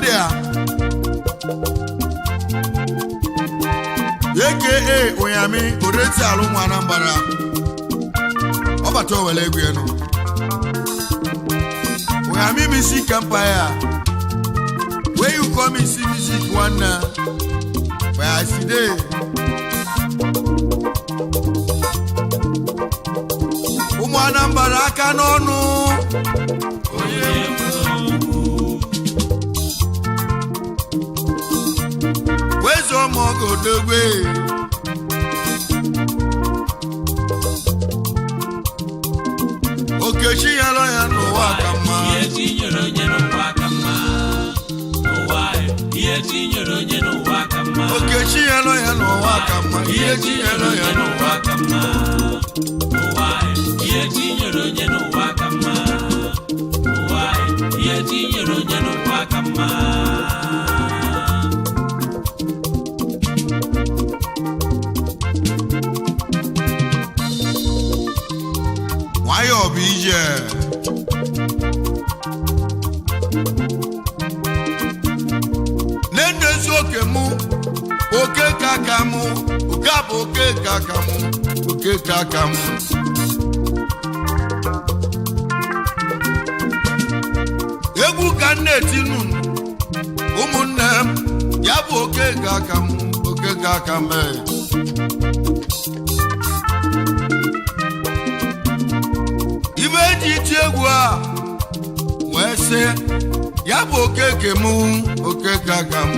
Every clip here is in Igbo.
Odia aka uyami oreti alụ nwa Anambra ọbata owele egwu enu uyami music empire where you come and see music one where I see there ụmụ Anambra aka n'ọnụ wezo mogo dogwe okechi yalo ya n'ụwa ka mma ihe tinyere onye n'ụwa ka mma n'ụwa ihe tinyere onye n'ụwa ka mma okechi yalo ya n'ụwa ka mma ihe tinyere ya n'ụwa ka mma n'ụwa ihe tinyere onye n'ụwa ka mma n'ụwa ihe tinyere onye n'ụwa ka mma wayo bụ ije na-enezi oke mụ oke kaka mụ oke bụ oke kaka mụ oke kaka mụ egwu ka m na-etinu ụmụnne m ya bụ oke kaka mụ oke kaka m ibe eji iti egwu a wee sị ya bụ okeke mụ okeke aka m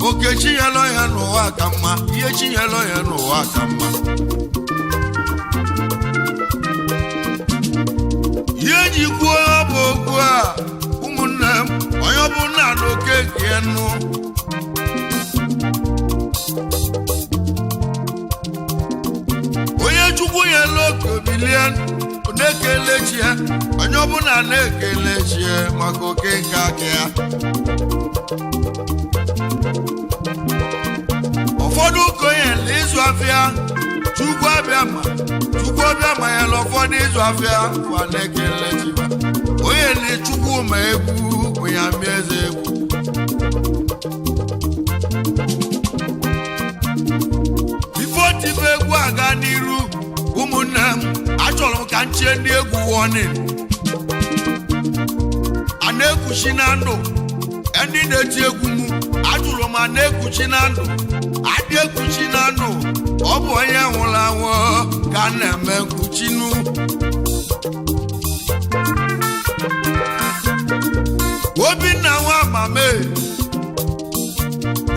oke chinyelọ ya n'ụwa ka mma ihe chinyelọ ya n'ụwa ka mma ihe ji kwuo ya bụ okwu a ụmụnne m onye ọbụla na okeke nụ onye chukwu nyela oke bilie na-ekele chi ya onye ọbụla na-ekele chi ya maka oke nke aka ya ụfọdụ konyela ịzụ afịa chukwu abịa ma ya na ụfọdụ ịzụ afịa kwa na-ekele chi ya onye na chukwu ma egwu onye amị eze egwu bifo tibe egwu aga n'iru ụmụnne m achọrọ m ka nchie ndị egwu warning a na-ekwuchi na ndụ ndị na-eti egwu m ajụrụ m a na-ekwuchi na ndụ adị ekwuchi na ndụ ọ bụ onye nwụrụ anwụ ka a na-eme nkwuchinu Obinna nwa amame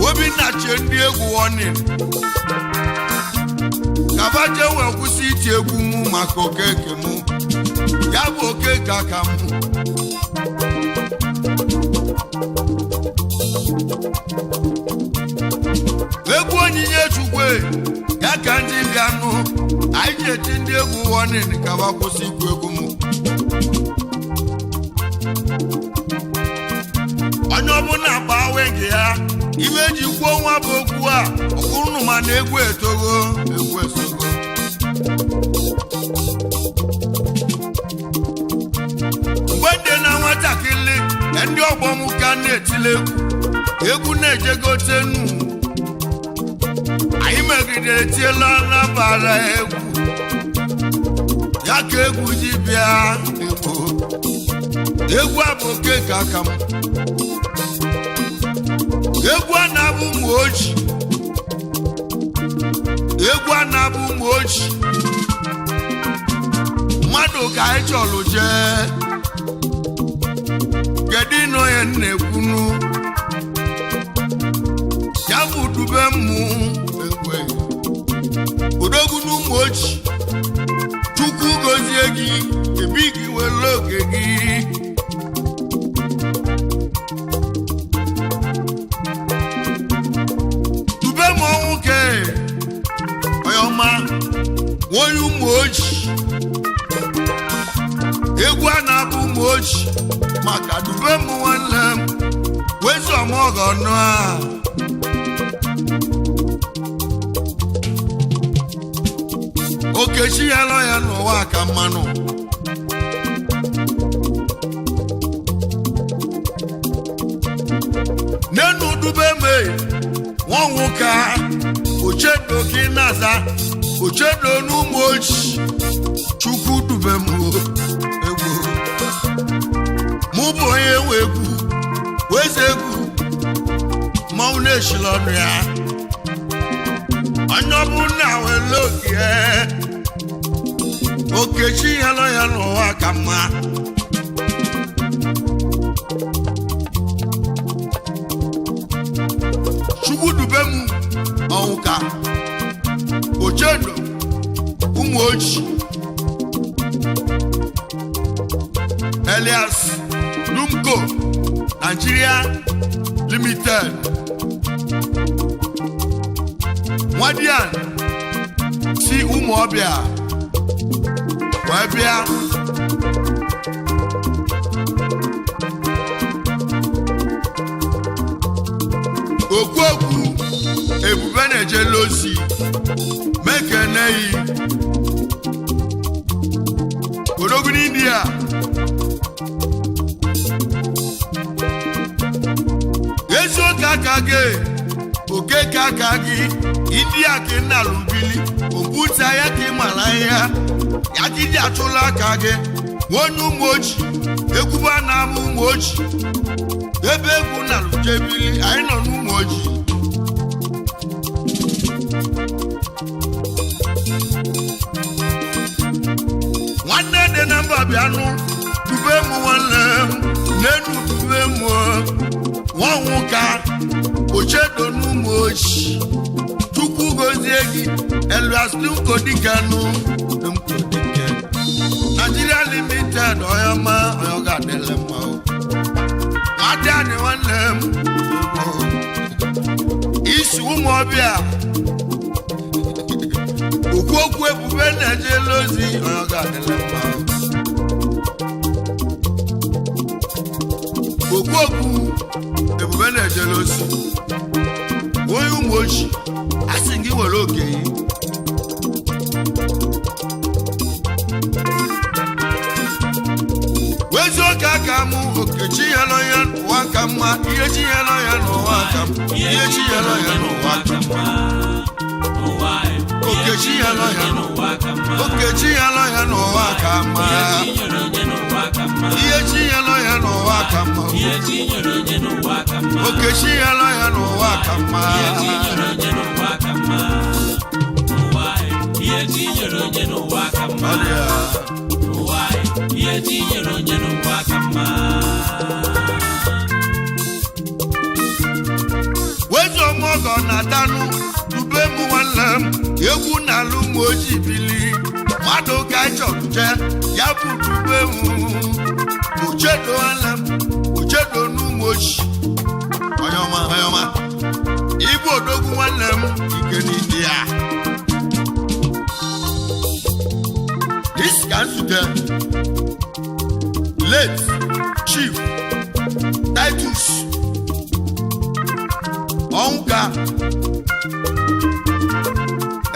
Obinna chie ndị egwu warning kabaje wee kwụsị iti egwu mụ maka okeke mụ ya bụ okeke aka mụ egwu onyinye chukwe ya ka ndị bịanụ anyị ji eti ndị egwu warning kaba kwụsị ikwu egwu mụ onye ọbụla gbawe gị ya ibe ji kwuo nwa bụ okwu a ọkwụrụ ma na egwu etogo egwu esogo mgbe dị na nwatakịrị ndị ọgbọ m ka na-etile egwu na-ejegotenu anyị megidere tiela nabara egwu ya ka egwu ji bịa egwu a bụ okeke aka m egwu a na-abụ ụmụ ojii egwu a na-abụ ụmụ ojii mmadụ ka anyị chọrọ jee kedu ịnọ ya na-ekwunu ya bụ dube mmụ egwe odogwu n'ụmụ ojii chukwu gozie gị ebi gị were oge gị onye ụmụ ojii egwu a na-abụ ụmụ ojii maka dube m nwanne m wezi ọmọgọ ọnụ a okechi ya lọ ya n'ụwa ka mmanụ n'enu dube me wọn nwoke ochedo gị na-aza ochedo n'ụmụ ochi chukwu dube m egwu mụ bụ onye ewe egwu weze egwu mmanwụ na-eshila ọnụ ya onye ọbụla wele oge okechi ya nọ ya n'ụwa ka mma chukwu dube m ọnwụka ochedo ụmụ ochi Elias Dumko Nigeria Limited Nwadian si ụmụ ọbịa wee bịa okwu ebube na-ejele ozi mekeneyi odogwu n'India eziokwu aka gị okeke aka gị India ka ị na-alụbili obuta ya ka ị mara ya ya ka iji achụla aka gị onye ụmụ ochi ekwuba na-ama ụmụ ochi ebe egwu na-alụjebili anyị nọ n'ụmụ ochi nwanne dị na mba bịanụ dube m nwanne m n'enu dube m nwanwụka ochedo n'ụmụ ochi chukwu gozie gị Elias Dumko dịkanụ Nigeria Limited oyama oyoga dele mma nwadị anyị nwanne m isi ụmụ ọbịa okwu ebube na-ejele ozi oyoga dele mma okwu ebube na-ejele ozi onye ụmụ ochi asị gị were oke wezuoke aka mụ okechi ya nọ ya n'ụwa ka mma ihe chi ya nọ ya n'ụwa ka mma ihe chi ya nọ ya n'ụwa ka mma okechi ya nọ ya okechi ya nọ ya n'ụwa ka mma ihe chi ya nọ ya n'ụwa ka mma okechi ya nọ ya n'ụwa ka mma ihe tinyere onye n'ụwa ka mma ihe tinyere onye n'ụwa ka mma wezu ọmọgọ na-adanụ dube m nwanne m egwu na-alụ m oji bili mmadụ ka chọrụje ya bụ dube m ochedo nwanne m ochedo n'ụmụ ochi onyeọma igwe odogwu nwanne m ike n'indi ya this can today late Chief Titus Onka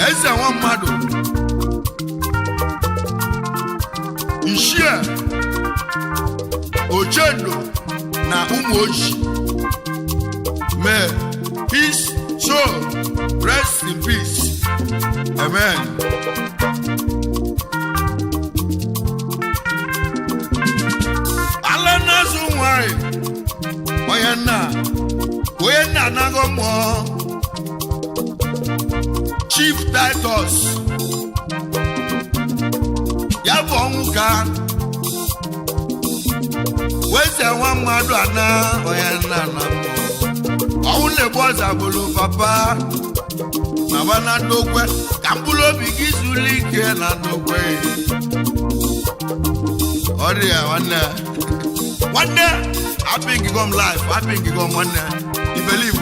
eze nwa mmadụ Ishie Ochendo na ụmụ ochi may peace so rest in peace amen alanazu nwanyị onye nna anaghị mmụọ Chief Titus ya bụ ọnwụ ka weze nwa mmadụ ana onye nna na ọnwụ na-egbu ọzagbolo papa na bana ndokwe ka mkpụrụ obi gị zuru ike na ndokwe ọ dị ya nwanne happy gigom life happy gigom nwanne you believe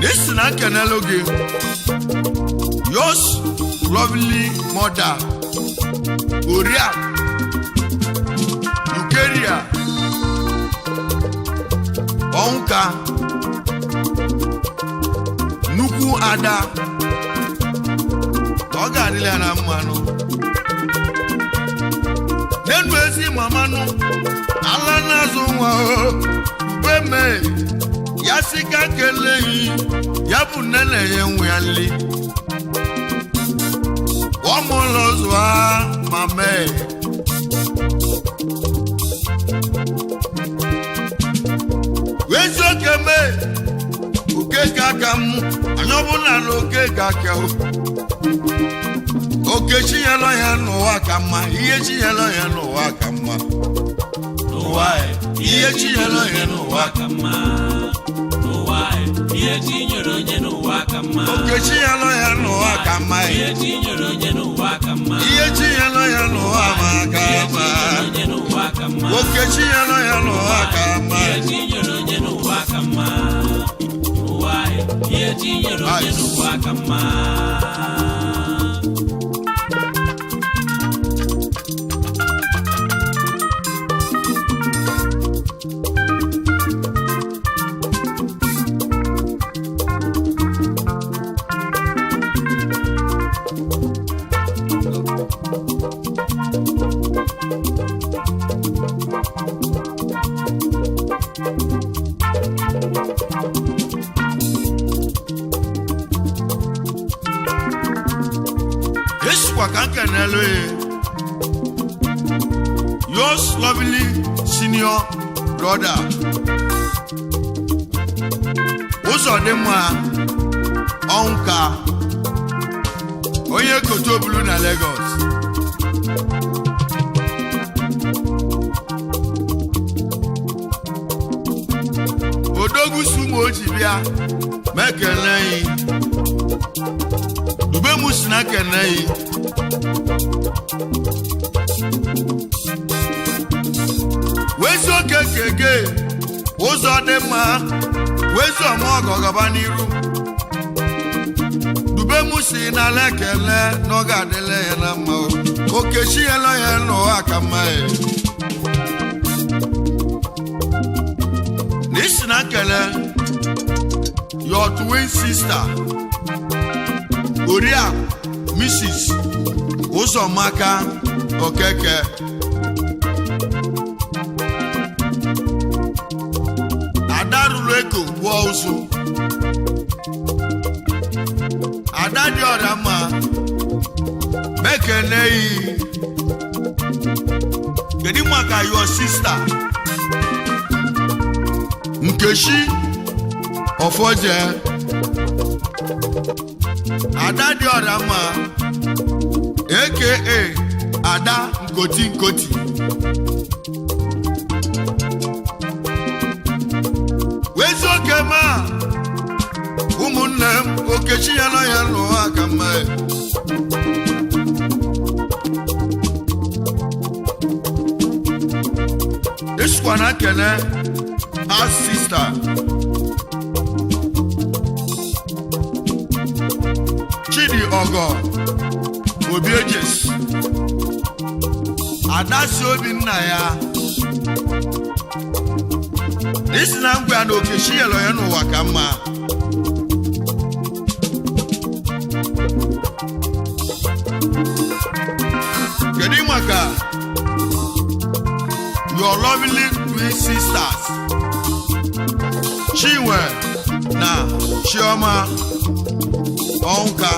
this na kenelo gị yours lovely mother Oria Ukeria Onka nnukwu ada ọ ga-adịla na mmanụ n'enu ezi mamanu ala nazo nwa beme ya sika keleyi ya bụ nene ye nwe ali omolozwa mame wezo keme oke kakam anyobuna loke kakao oke chiyelo ya no akama iye chiyelo ya no akama Why? iye chiyelo ya no Wakama. Why? Iye chinyere onye no wakama. oke chiyelo ya no akama Iye chinyere onye no wakama. iye chiyelo ya no akama Onye no wakama. oke chiyelo ya no akama Iye chinyere onye no wakama. Why? Iye chinyere onye no wakama. Yours lovely senior brother Uzodimwa Onka onye koto blue na Lagos Odogu sumo ojibia mekeleyi Dube musina keleyi Wezo kekeke Uzodimwa Wezo mogo gaba niru Dube musi na lekele Noga dele na mao Okeshi elo ya no akamae Nishina kele Your twin sister Uria Mrs. Uzomaka Okeke Adaruleko Wozu Adadi Orama Mekenei Gedimaka your sister Nkeshi Ofoje Adadi Orama aka Ada Nkoti Wezo kema Umunnem Okechi yana yano akama Ishkwana kene Our sister Chidi Ogo Obiejes Adasi Obinna ya This is not going to Okechi yelo ya no wakama Gedimaka Your lovely twin sisters Chinwe na Chioma Onka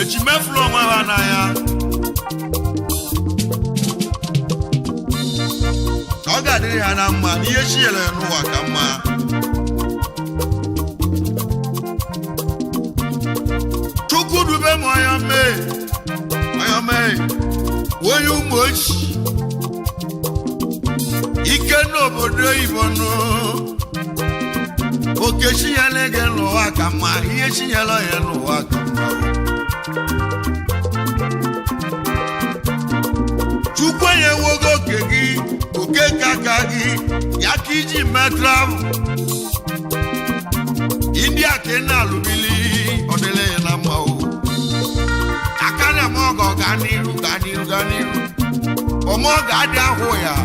Echimeflo nwa na ya Oga diri ha na mma n'ihe chiele n'ụwa ka mma Chukwu dube m onye mee onye ụmụ ochi ike n'obodo oyibo nụ Okechi ya na-ege n'ụwa ka mma ihe chinyela ya n'ụwa ka mma Chukwu enye wogo oke gị oke kaka gị ya ka iji metravel India ka ị na-alụbili ọdịle ya na mma o aka na ọmọgọ ga n'iru ọmọgọ adị ahụ ya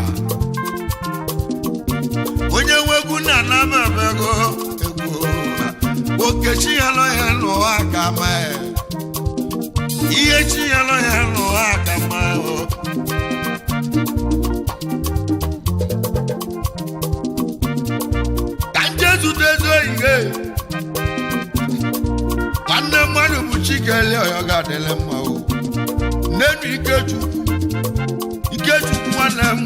onye nwegwu na anamabego egwu Okechi ya nọ ya n'ụwa ka ma ihe chi ya nọ ya n'ụwa ka ma o Jesu tezo ihe nwanne mmadụ bụ Chikele ọya ga-adịle mma o nenu Ikechukwu nwanne m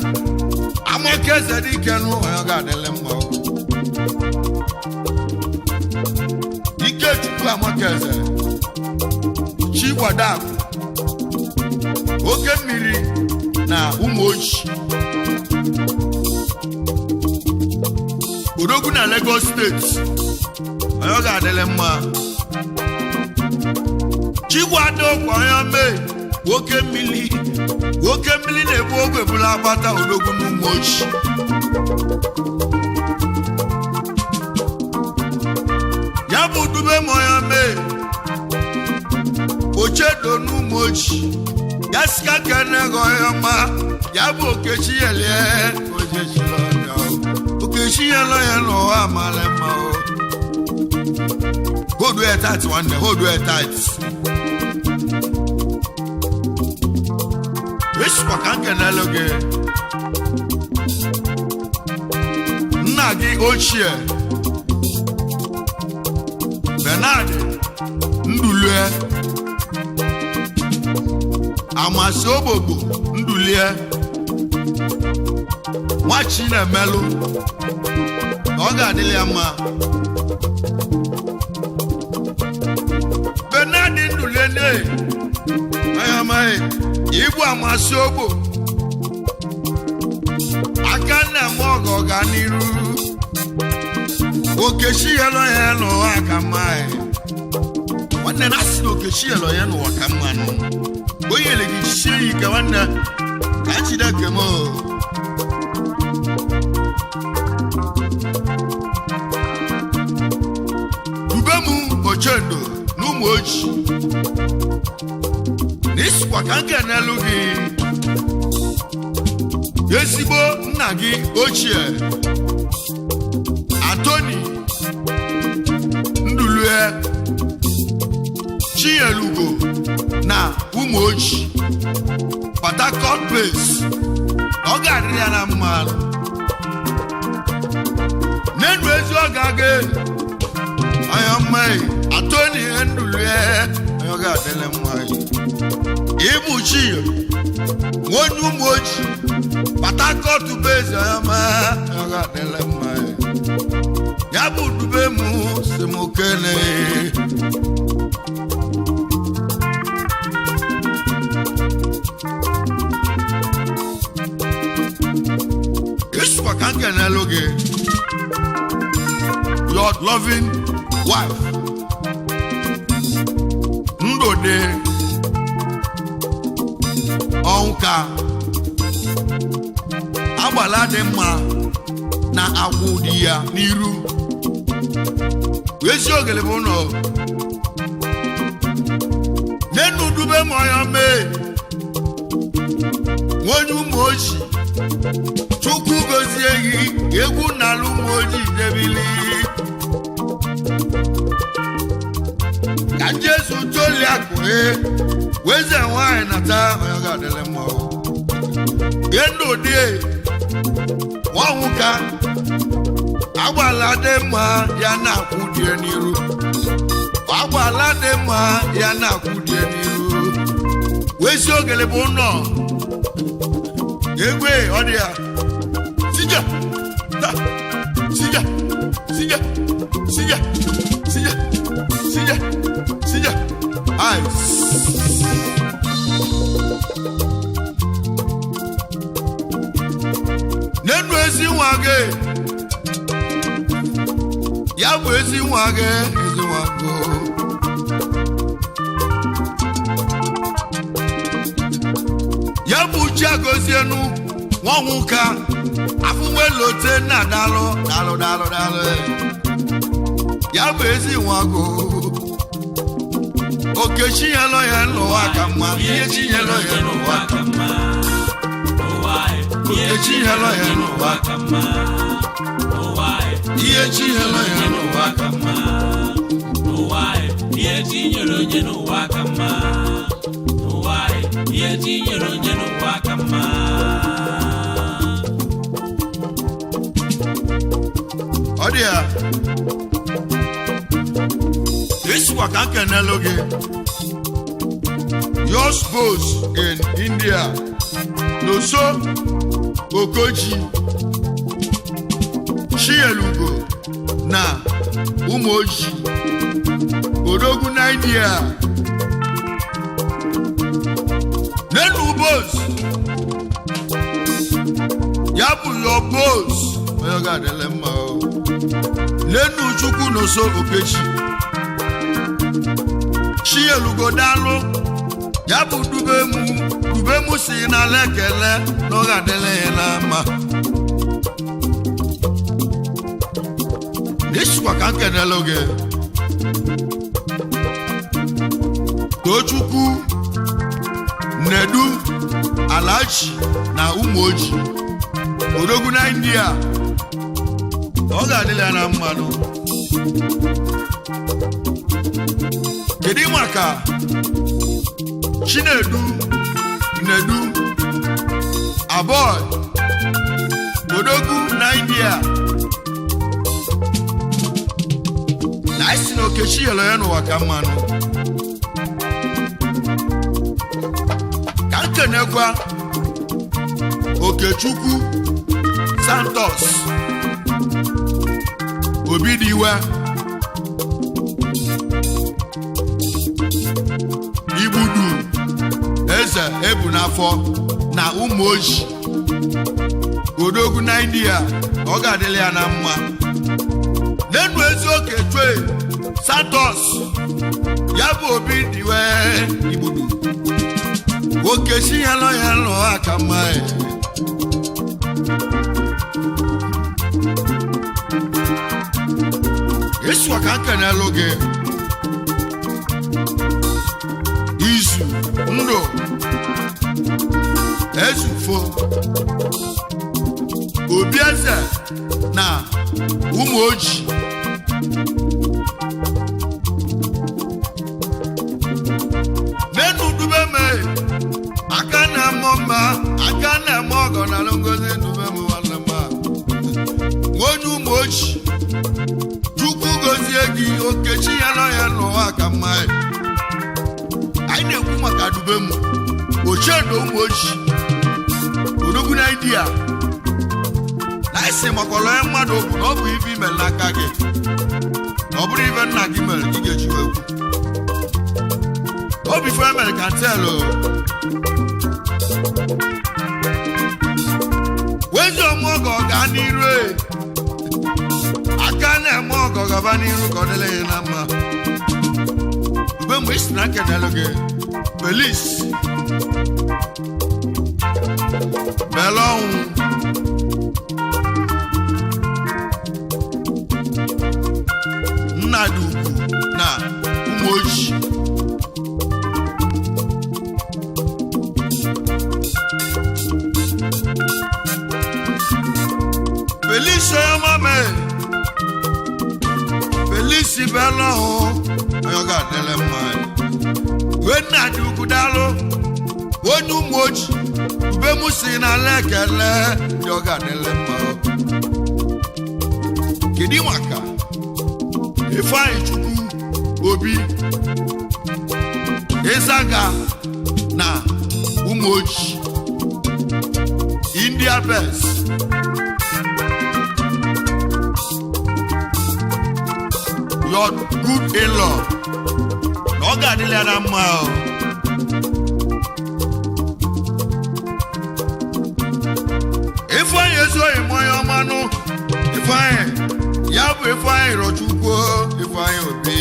Amakeze dike nụ ọya ga-adịle mma o Ikechukwu Amakeze Chigbada oke mmiri na ụmụ oji Odogwu na Lagos steeti ọya ga-adịle mma Chigbada ọya mee oke mmiri na-ebu ogwe bụla agbata Odogwu na ụmụ oji ya bụ dube ma ọya mee Ochedo n'ụmụ oji ya sika kene goyoma ya bụ Okechi yele Okechi yele ya no amalema o hold you tight one hold you tight wish kwa kanke na loge nna gị ochie Bernard Ndulue Amasi Ogbogbo Ndulie nwachi na-emelụ ọ ga-adịlị ya mma Bernard Ndulie ayamaghị Igbo Amasi Ogbo aka na-eme ọgọ ga n'iru Okechi yelo ya n'ụwa ka mma nwanne na-asị na Okechi yelo ya n'ụwa ka mma nụ onye le gị jisie ike nwanne ka Chineke m dube m Ochedo n'ụmụ oji n'isikwa ka nke n'elu gị ezigbo nna gị ochie Anthony Ndulue Chielugo na ụmụ oji Port Harcourt base ọ ga-adịrị ya na mma n'enu ezi ọ ga-aga anya mma Anthony Ndulue ọ ga-adịrị mma Ibu chi onye ụmụ oji Port Harcourt base anya mma ọ ga-adịrị mma ya bụ dube mụ si m kene your loving wife Ndode Onka agbala dị mma na agwụ di ya n'iru ezi ogele bụ nọ nenu dube ma ya mee nwonye ụmụ oji Chukwu gozie gị egwu n'ala ụmụ ojii debili ka Jesu toli akụhe weze nwanyị nata onye ga-adịle mma gendo die nwanwụka agbala dị mma ya na-akwụ die n'iru agbala dị mma ya na-akwụ die n'iru wezi ogele bụ nọ egwe ọ dị ya Sija, ice. Nenu ezi nwage, ya bụ ezi nwage, ezi nwago. Ya bụ chi agozienu, nwanwụka. Afụnwe lote na dalụ ya bụ ezi nwago Okechi yelo ya n'ụwa ka mma ihe chi yelo ya n'ụwa ka mma Okechi yelo ya n'ụwa ka mma ihe chi yelo ya n'ụwa ka mma ihe chi nyere onye n'ụwa ka mma ihe chi nyere onye n'ụwa ka mma ọ dị Nigeria esikwa ka nkenelu gị yours goes in India n'oso Okoji Chielugo na Umoji Odogwu Nigeria nenu boss yabu your boss oyo ga dele mma o nenu Chukwu n'oso Okechi Chielugo dalu yabu dubemu si na lekele no ga dele na ma Nishwa ka nkenelu gị Tochukwu Nedu Alachi na Umoji Odogwu na India ọ ga-adịla na mmanụ kedu maka Chinedu Nedu Aboy Odogwu na India na isi na Okechi yele ya n'ụwa ka mmanụ ka nkenekwa Okechukwu Santos Obidiwe Igbudu Eze Ebunafọ na Umoji Odogwu na India ọ ga-adịla ya na mma nenu ezi Okechukwu Santos ya bụ Obidiwe Igbudu Okechi yele aka mma Eswa ka nkenelu gị Izu Ndụ Ezufo Obieze na Umoji nenu dubeme aka na-eme mma aka na-eme ọgọ na ngozi dubeme nwanne mma onye Umoji Chukwu gozie gị Okechi yele ya n'ụwa ka mma anyị na-ekwu maka dubemu Ochedo Umoji Odogwu na India na isi makwala ya mmadụ okwu na ọ bụ ibe imel n'aka gị na ọ bụrụ ibe nna gị mere gị ga-eji ekwu obi fe mere ka telu wezi ọmụọgọ gaa n'iru aka na-eme ọgọ gaba n'iru ka ọ dịla ya na mma mgbe mgbe isi na nkenelu gị Felis Belonwu Nnadukwu na Umoji Felice Yomame Felice Belonwu oyo ga-adịla mma Nnadukwu dalu onye Umoji ubemu si na lekele oyo ga-adịla mma kedu maka Ifeanyi Chukwu Obi Ezaga na Umoji India best your good in-law na ọ ga-adịla ya na mma Ifeanyi ezuoghị mmanya ọmanụ Ifeanyi ya bụ Ifeanyi Rochukwu Ifeanyi Obi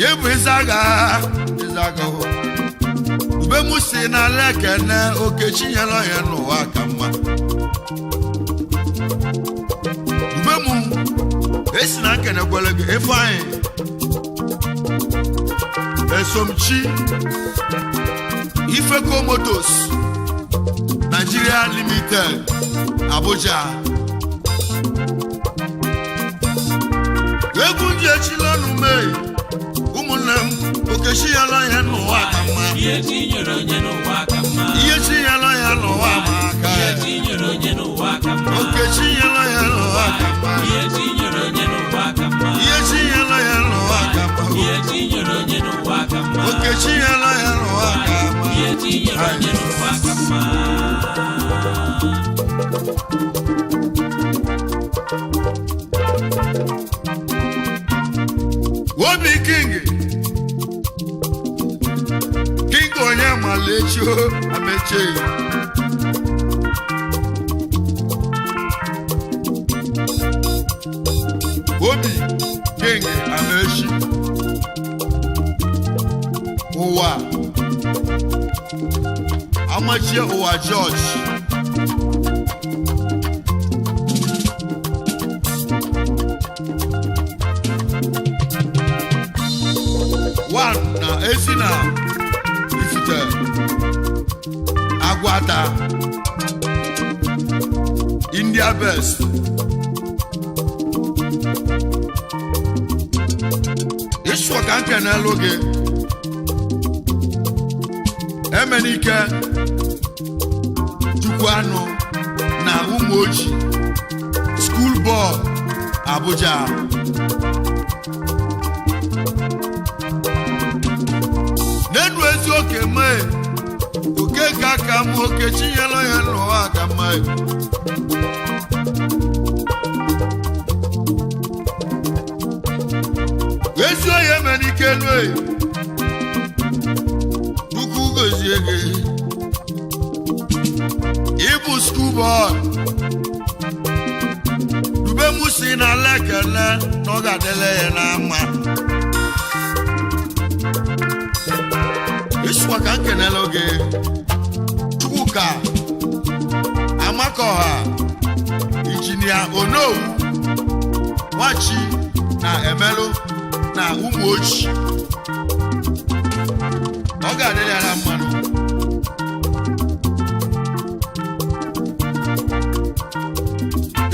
ya bụ Ezaga ubemu si na lekene Okechi yele ya n'ụwa ka mma ubemu esi na nkenekwele gị Ifeanyi Esomchi Ifeko Motos Nigeria Limited Abuja egwu ndị echilonu mee ụmụnne m Okechi yele ya n'ụwa ka mma ihe tinyere onye n'ụwa ka mma Okechi yele ya n'ụwa ka mma ihe tinyere onye n'ụwa ka mma Okechi yele ya n'ụwa ka mma Obi King onye malecho ameche Obi King amechi ụwa amachie ụwa George one na esi na ifite agwata India best Iswa ka nke n'eluge Emenike Chukwuanụ na Umoji School Board Abuja Nenu ezi oke mee oke ka m oke chinyela ya n'ụwa ka mee ezi oye Emenike nwe Chukwu gozie gị ịbụ School Board dube mụ si na lekele na ọ ga-adịle ya na mma Iswa ka nkenele oge Chukwuka Amakoha Injinia Onowu Nwachi na Emelu na Umoji ọ ga-adịrị ya na mmanụ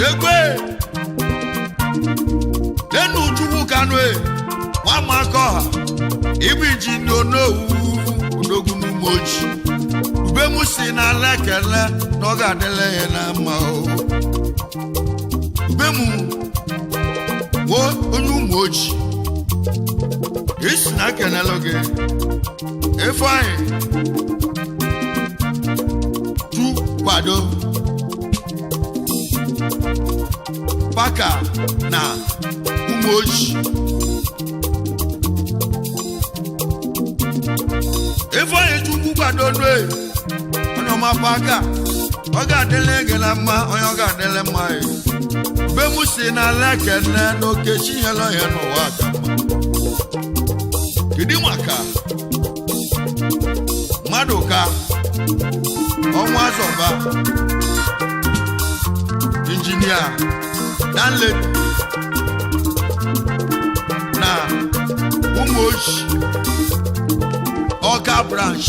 egwe enu Chukwuka nwe Nwamakoha ibu Injinia Onowu Odogwu n'Umoji ube mụ si na lekele na ọ ga-adịle ya na mma ube mụ onye Umoji isi na kenelo gị Ifeanyị tu kwado Paka na Umoji Ifeanyị Chukwu kwado nwe onye ọma Paka ọ ga-adịle gị na mma onye ọ ga-adịle mma ube mụ si na lekene na okechi nyela ya n'ụwa ka mma kedu maka mmadụ ka ọnwa zọba injinia Danledi na Umoji Ọka branch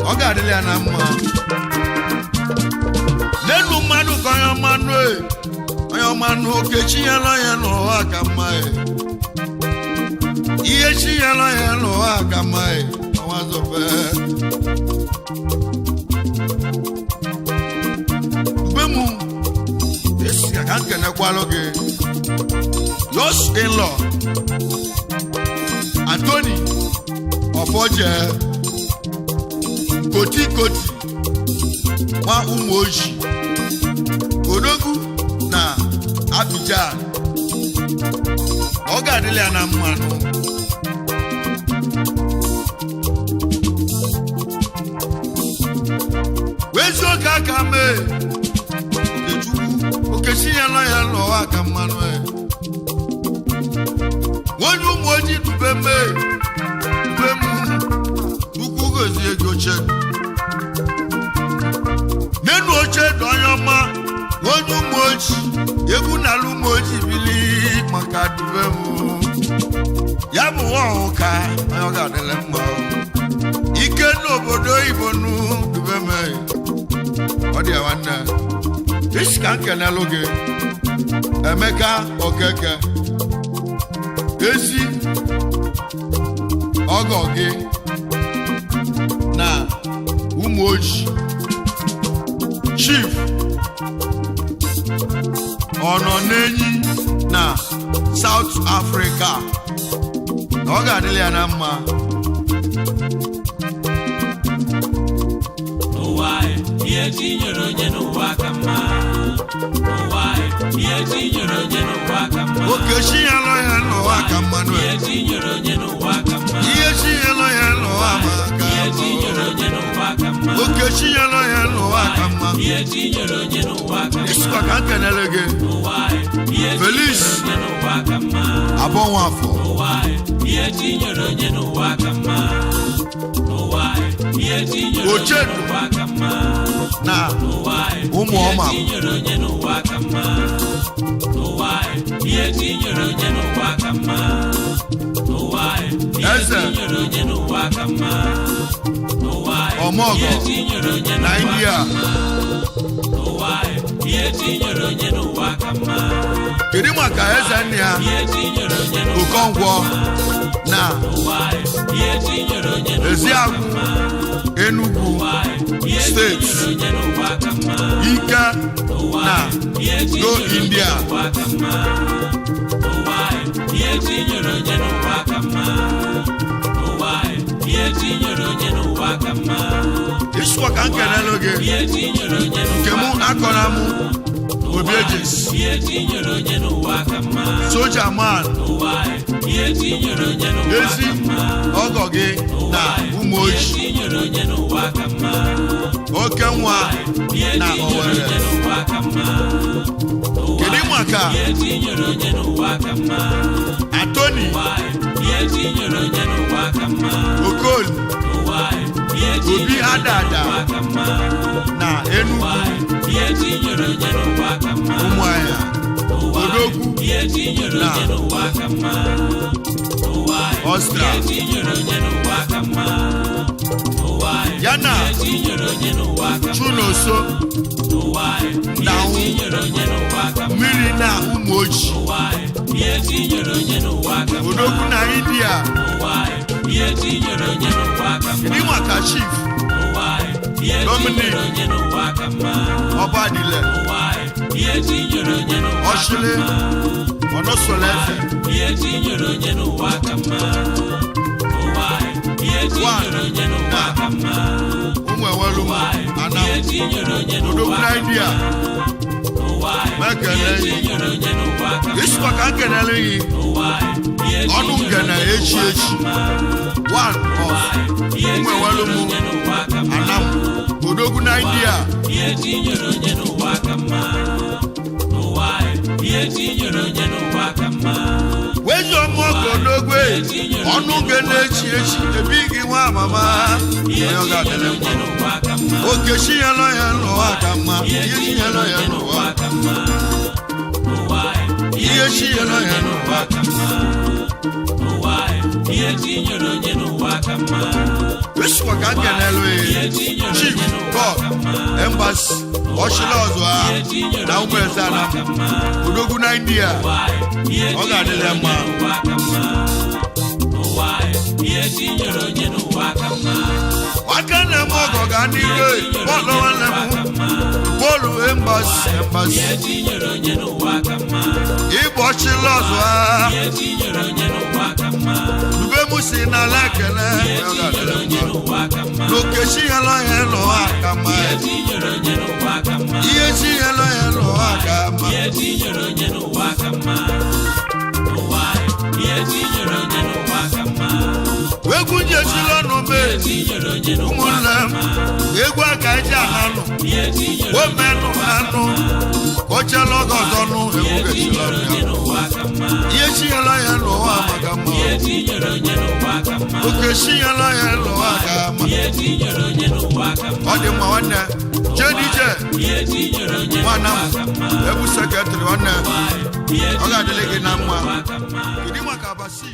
ọ ga-adịle ya na mma n'elu mmadụ ka onye ọmanụ okechi nyela ya n'ụwa ka mma ihe chi nyela ya n'ụwa ka mma ọnwa zọba mgbe mụ esi ka nkenekwalụ gị Los in-law Anthony Ofoje Koti nwa Umoji Odogwu na Abidjan ọ ga-adịle ya na mmanụ wezi oke aka mee Okechukwu okechi nyela ya n'ụwa ka mmanụ onye Umoji dube mee dube mụ Chukwu gozie gị oche n'enu oche dị onye ọma onye Umoji egwu n'ala Umoji bili maka dube mụ ya bụ nwa ọhụka onye ọ ga-adịle mma ike n'obodo oyibo nụ dube mee ọ dị ya nwanne isi ka nkenelụ gị Emeka Okeke ezi ọgọ gị na Umoji Chief ọ nọ n'enyi na South Africa ọ ga-adịle ya na mma ụwa ihe ihe tinyere onye n'ụwa ka mma ụwa ihe tinyere onye n'ụwa ka mma okechi ya lọ ya n'ụwa ka mma ihe tinyere onye n'ụwa ka mma ihe chi ya lọ ya n'ụwa maka ihe tinyere onye n'ụwa ka mma okechi ya lọ ya n'ụwa ka mma ihe tinyere onye n'ụwa ka mma isikwa ka nkenele gị ụwa ihe Feliz tinyere onye n'ụwa ka mma abọnwa afọ ụwa ihe tinyere onye n'ụwa ka mma ụwa ihe tinyere onye Ochedu n'ụwa ka mma na ụwa ụmụ ọma ihe tinyere onye n'ụwa ka mma ụwa ihe tinyere onye n'ụwa ka mma ụwa ihe Eze. tinyere onye n'ụwa ka mma ụwa Ọmọgọ ihe tinyere onye na n'ụwa India ụwa ihe tinyere onye n'ụwa ka mma kedu maka eze nne ya ihe tinyere onye n'ụwa Okongwọ na ụwa ihe tinyere onye n'ụwa Eziagwụ Enugu ihe steeti tinyere onye n'ụwa ka mma Ike na ihe Go tinyere India n'ụwa ka mma ụwa ihe tinyere onye n'ụwa ka mma ụwa ihe tinyere onye n'ụwa ka mma isikwa ka nkenele gị ihe tinyere onye nke n'ụwa mụ akọrọ mụ Obiejes ihe tinyere onye n'ụwa ka mma soja man ụwa ihe tinyere onye n'ụwa ezi ka mma ọgọ gị na ụmụ ihe oji tinyere onye n'ụwa ka mma oke nwa ihe na tinyere Owerri onye n'ụwa ka mma kedu maka ihe tinyere onye n'ụwa ka mma Anthony ihe tinyere onye n'ụwa ka mma Okoli ihe Obi tinyere Adada ka mma na Enugu ihe tinyere onye n'ụwa ka mma Ụmụahịa Odogwu ihe tinyere na onye n'ụwa ka mma Ọstra ihe tinyere onye n'ụwa ka mma ya na ihe tinyere onye n'ụwa ka mma Chunoso na ihe tinyere onye n'ụwa ka mma mmiri na ụmụ oji ihe tinyere onye n'ụwa ka mma Odogwu na India ihe tinyere onye n'ụwa ka mma kedu maka chief ihe Dominic tinyere onye n'ụwa ka mma Ọbadile ihe tinyere onye n'ụwa ka Ọchịlị Ọnọsoleze ihe tinyere onye n'ụwa ka mma ihe tinyere onye n'ụwa ka mma ụmụ ewelu Anam ihe tinyere onye Odogwu n'ụwa na India mekele ihe yi tinyere onye n'ụwa ka mma isikwa ka nkenele yi ihe ọnụ ngene echi echi one of ụmụ ewelu mụ onye n'ụwa ka mma Anam Odogwu na India ihe tinyere onye n'ụwa ka mma ihe tinyere onye n'ụwa ka mma wezi ọmụọkụ Odogwu ọnụ ngene echi echi ebighị nwa amama onye ọ ga-adịrị mma n'ụwa ka mma okechi ya lọ ya n'ụwa ka mma ihe chi ya lọ ya n'ụwa ka mma ihe chi ya lọ ya n'ụwa ka mma ihe tinyere onye n'ụwa ka mma esikwa ka nkenelu chief God Embassy ọchịla ọzọ ha na ụmụ eze Anam Odogwu na India ọ ga-adịrị mma ihe tinyere onye n'ụwa ka mma aka na-eme ọgọ ga n'iru bọọlụ nwanne m bọọlụ Embassy ihe tinyere onye n'ụwa ka mma ịbụ ọchịla ọzọ ha ihe tinyere onye n'ụwa ka mma dube m si n'ala ekele ọ ga-adịrị onye mma n'ụwa ka mma n'okechi ya lọ ya n'ụwa ka mma ihe tinyere onye n'ụwa ka mma ihe chi ya lọ ya n'ụwa ka mma ihe tinyere onye n'ụwa ka mma ihe tinyere onye n'ụwa ka mma egwu njechila ọnụ mee tinyere onye n'ụwa ụmụnne m egwu aka eji ananụ ihe tinyere omenụ anụ kọchala ọgọ ọzọ nụ egwu gechila ọnụ ya n'ụwa ka mma ihe chinyela ya n'ụwa maka mma ihe tinyere onye n'ụwa ka mma oke chinyela ya n'ụwa ka mma ihe tinyere onye n'ụwa ka mma ọ dị mma nwanne jedije ihe tinyere onye nwana n'ụwa ka mma m ebu sekretrị nwanne ihe ọ ga-adịrị gị na mma ka mma kedu maka abasi